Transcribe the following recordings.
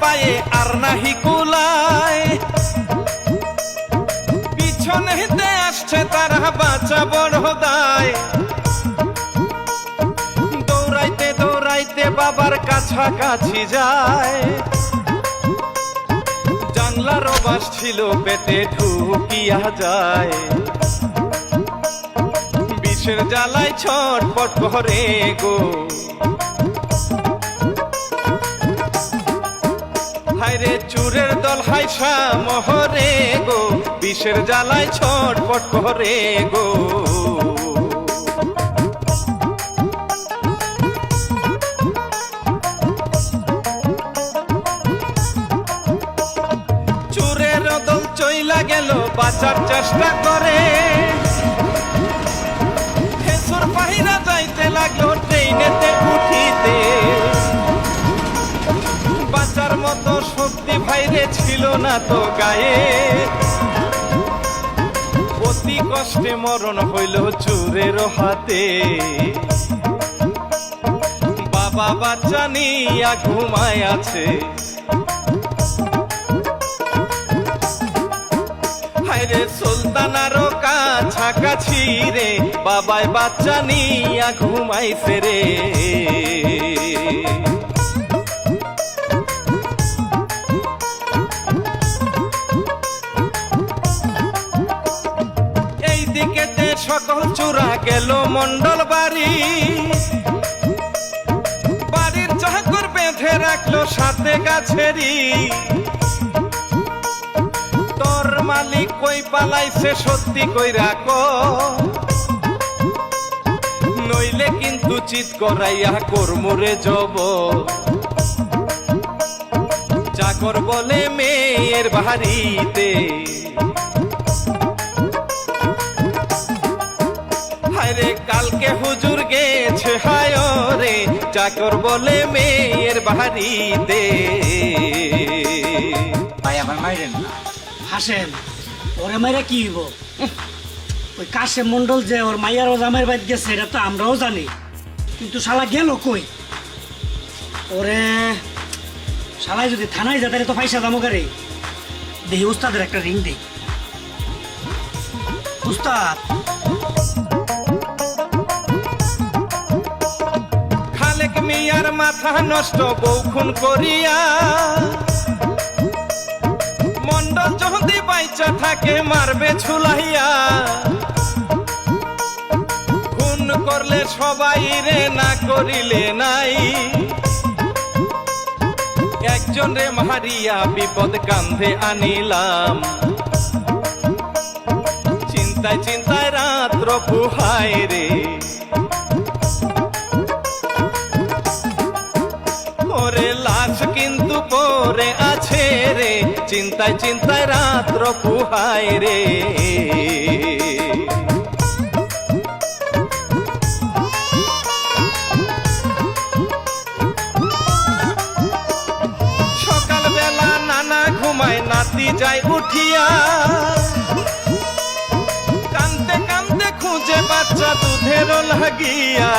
পায়ে আর নাহি কুলায়, পিছনেতে আসছে তারা বাঁচা বড় দায়। দৌড়াইতে দৌড়াইতে বাবার কাছাকাছি যায়, জানলার বাস ছিল পেটে ঢুকিয়া যায়। বিষের জ্বালায় ছটপট করে গো, হায়রে চুরের দল হাইসা মহরে গো, বিষের জ্বালায় ছটপট করে গো। চুরের দল চইলা গেল বাঁচার চেষ্টা করে, হেসুর বাহিরা যাইতে লাগলো ট্রেনেতে উঠিতে। বাঁচার মতো শক্তি ভাইরে ছিল না তো গায়ে, অতি কষ্টে মরণ হইল চুরের হাতে। বাবা বাচ্চা নিয়া ঘুমায় আছে, হায়রে সুলতানারও কাছাকাছি রে, বাবাই বাচ্চা নিয়া ঘুমাইছে রে। এইদিকেতে সকল চূড়া গেল মন্ডল বাড়ি, বাড়ির চাকর বেঁধে রাখলো সাথে গাছেরই। তোর মালিক কই পালাইছে সত্যি কইরা ক, নইলে কিন্তু চিৎ করাইয়া কর্মরে জব। চাকর বলে মেয়ের বাড়িতে, হায়রে কালকে হুজুর গেছে হায় রে, চাকর বলে মেয়ের বাড়িতে। ভাই আমার মাইরেন না, হাসেন, ওরে মাইরা কি হইব? ওই কাশেম মন্ডল যে ওর মাইয়ার ও জামাইয়ের বাড়ি গেছে এটা তো আমরাও জানি, কিন্তু শালা গেল কই? ওরে শালাই যদি থানায় যায় তাহলে তো পয়সা দামো গারে। দেখি উস্তাদের একটা রিং দেই। উস্তাদ, খালেক মিয়ার মাথা নষ্ট বউ খুন করিয়া, মন্ডল যদি বাইচা থাকে মারবে ছুলাইয়া। খুন করলে সবাই রে, না করিলে নাই। একজন রে মারিয়া বিপদ কান্ধে আনিলাম, চিন্তায় চিন্তায় রাত্র পুহায় রে। ওরে লাশ কিন্তু পরে আছে রে, চিন্তায় চিন্তায় রাত্র পুহায় রে। সকালবেলা নানা ঘুমায়, নাতি যায় উঠিয়া, কান্দতে কান্দতে খুঁজে বাচ্চা দুধের লাগিয়া।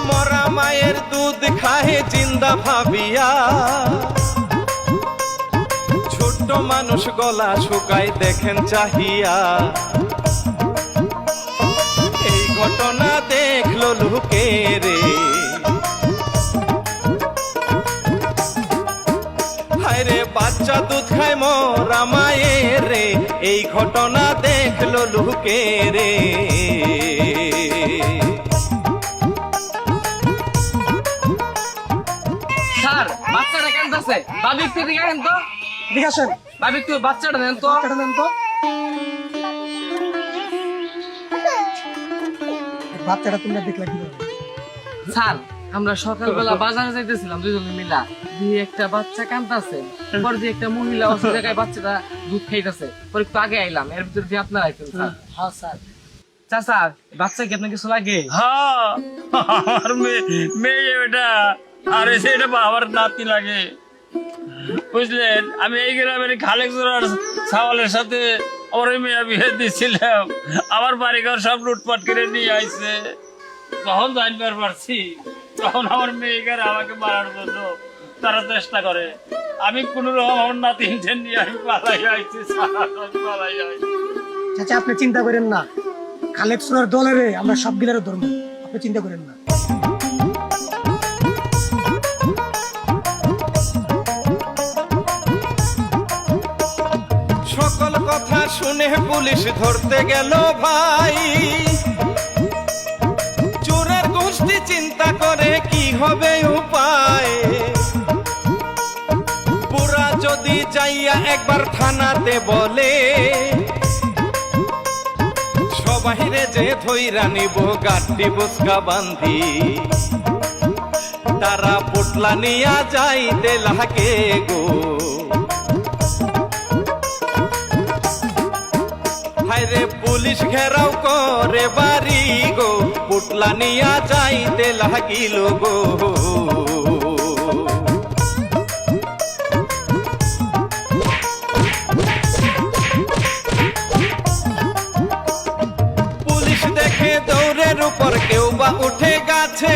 মরা মায়ের দুধ খাহে জিন্দা ভাবিয়া, ছোট্ট মানুষ গলা শুকায় দেখেন চাহিয়া। এই ঘটনা দেখলো লোকে রে, হায়রে বাচ্চা দুধ খায় মরা মায়ের রে, এই ঘটনা দেখলো লোকে রে। স্যার বাচ্চাটা কেন আছে? ভাবি একটু দিকে আনেন তো, ঠিক আছে ভাবি একটু বাচ্চাটা নেন তো। বাচ্চাটা তোমরা দেখলা কিভাবে? স্যার আমরা সকালবেলা বাজারে যাইতেছিলাম দুইজনে মিলা, দিয়ে একটা বাচ্চা কাঁদতেছে, পরে দিয়ে একটা মহিলা ওই জায়গায় বাচ্চাটা দুধ খাইতেছে, পরে একটু আগে আইলাম, এর ভিতরে দিয়ে আপনারা আইতেন স্যার। হ্যাঁ স্যার। চাচা বাচ্চা কি আপনার কিছু লাগে? হ্যাঁ, আমার মেয়ে বেটা, আরে সেটা আমার নাতি লাগে, বুঝলেন? আমি এই গ্রামের খালেক জোড়ার সাওয়ালের সাথে আমার মেয়ে বিয়ে দিয়েছিলাম, আমার বাড়িঘর সব লুটপাট করে নিয়ে আইছে। তখন জানবার পারছি, তখন আমার মেয়েকে আমাকে মারার জন্য তারা চেষ্টা করে। আমি কোন রকম আমার নাতিন নিয়ে আমি পালাই আইছি স্যার, আমি পালাই আইছি। চাচা আপনি চিন্তা করেন না, খালেক সোনার দলের আমরা সবগুলার ধর্ম, আপনি চিন্তা করেন না। সকল কথা শুনে পুলিশ ধরতে গেল ভাই, চোরের গোষ্ঠী চিন্তা করে কি হবে উপায়। পুরা যদি যাইয়া একবার থানাতে বলে, সবাইরে যে ধইরা নিব গাড্ডি বুসকা বান্ধি, তারা পোটলা নিয়া যাইতে লাগে গো। হায়রে পুলিশ ঘেরাও করে বাড়ি গো, পোটলা নিয়া যাইতে লাগিল গো। পুলিশ দেখে দৌড়ের উপর কেউ বা উঠে গেছে,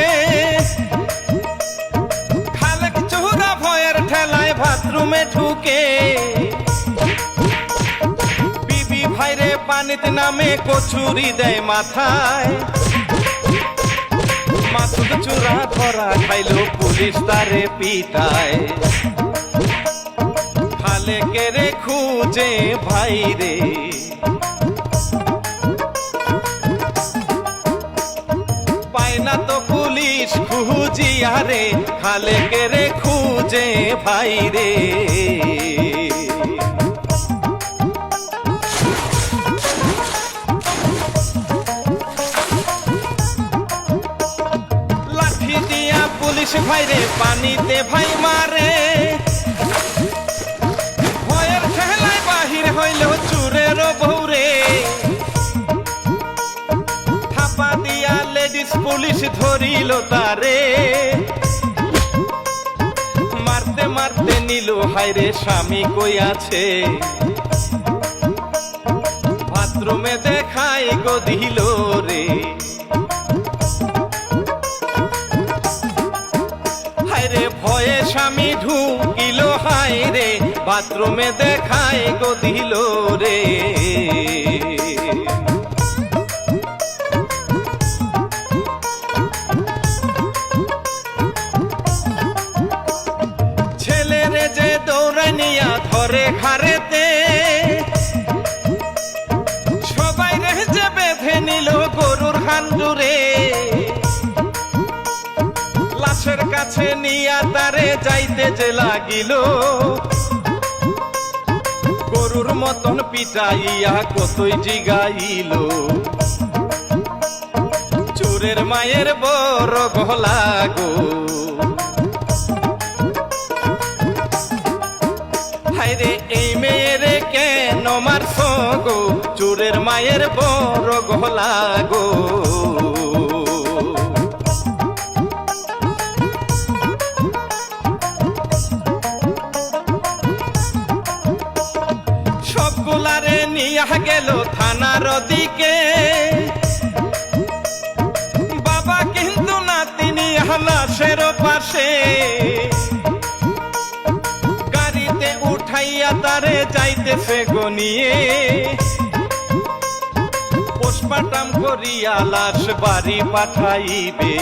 খালেক চোরা ভয়ের ঠেলায় বাথরুমে ঢুকে, বিবি ভাইরে পানিতে নামে কচুরি দেয় মাথায়। মাসুদ চোরা ধরা খাইলো পুলিশ তারে পিটায়, খালেকের খুঁজে ভাইরে। পায় না তো পুলিশ খুঁজিয়া রে, খালেকের খুঁজে ভাইরে। লাঠি দিয়া পুলিশ ভাইরে পানিতে ভাই মারে, ভয়ের ঠেলায় বাহির হইল চুরের বউরে। থাপা দিয়া লেডিস পুলিশ ধরিল তারে, মারতে মারতে নিল হায়রে স্বামী কই আছে, বাথরুমে দেখাই গো দিল রে। হায়রে ভয়ে স্বামী ঢুকিল হায়রে, বাথরুমে দেখাই গো দিল রে। ছেলেরে যে দৌড়ে নিয়া ধরে ঘাড়েতে, সবাই রে যে বেঁধে নিল গরুর হান্ডুরে। লাশের কাছে নিয়া তারে যাইতে যে লাগিল, গরুর মতন পিটাইয়া কতই জিগাইল। চোরের মায়ের বড় গলা গো, হায়রে এই মেয়েরে কেন মারছ গো, চোরের মায়ের বড় গলা গো। সবগুলারে নিয়া গেল থানার দিকে, বাবা কিন্তু নাতিনি লাশের পাশে। গাড়িতে উঠাইয়া তারে যাইতেছে গনিয়ে, পোস্টমার্টম করিয়া লাশ বাড়ি পাঠাইবে।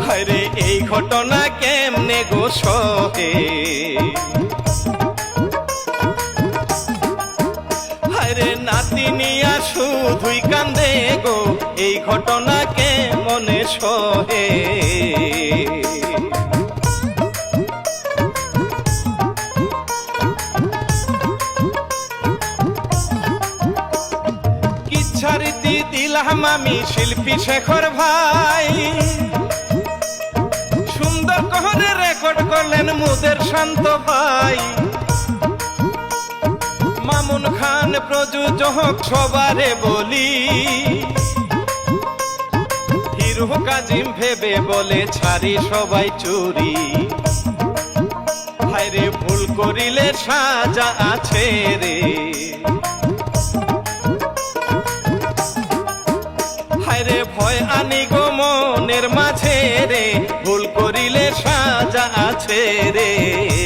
হায়রে এই ঘটনা কেমনে গো সহে, হায়রে নাতিনিয়া শুধুই কান্দে গো, এই ঘটনা কেমনে সহে। কিচ্ছারীতি দিলাম আমি শিল্পী শেখর ভাই, সুন্দর করে রেকর্ড করলেন মুদের শান্ত ভাই। মামুন খান প্রযোজক সবারে বলি, হিরো কাজিম ভেবে বলে ছাড়ি সবাই চুরি। হায়রে ভুল করিলে সাজা আছে রে, হায়রে ভয় আনি গো মনের মাঝে রে, ভুল করিলে সাজা ছেড়ে